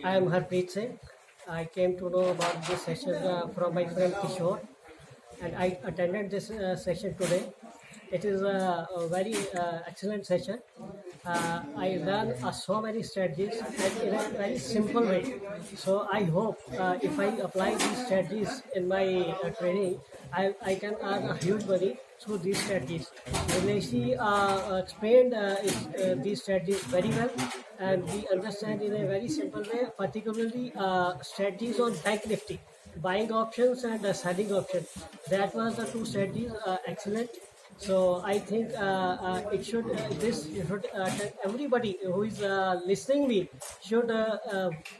I am Harpreet Singh. I came to know about this session from my friend Kishore, and I attended this session today. It is a very excellent session. I learned so many strategies and in a very simple way. So I hope if I apply these strategies in my training, I can earn a huge money through these strategies. Nileshi explained these strategies very well, and we understand in a very simple way, particularly strategies on bank nifty, buying options and selling options. That was the two strategies excellent. So I think it should this should everybody who is listening me should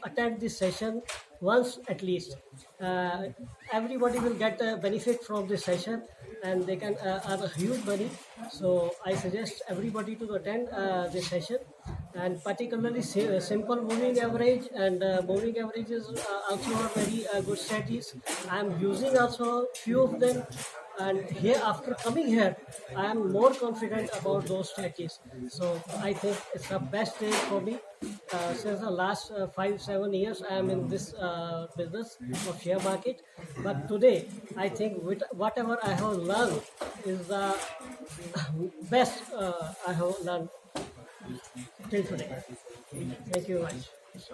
attend this session once at least. Uh, Everybody will get a benefit from this session, and they can earn a huge money. So I suggest everybody to attend this session, and particularly simple moving average and moving averages also are very good strategies. I am using also few of them, and here after coming here I am more confident about those strategies. So I think it's the best day for me. Since the last 5-7 years I am in this business of share market, but today I think with whatever I have learned is the best I have learned till today. Thank you very much.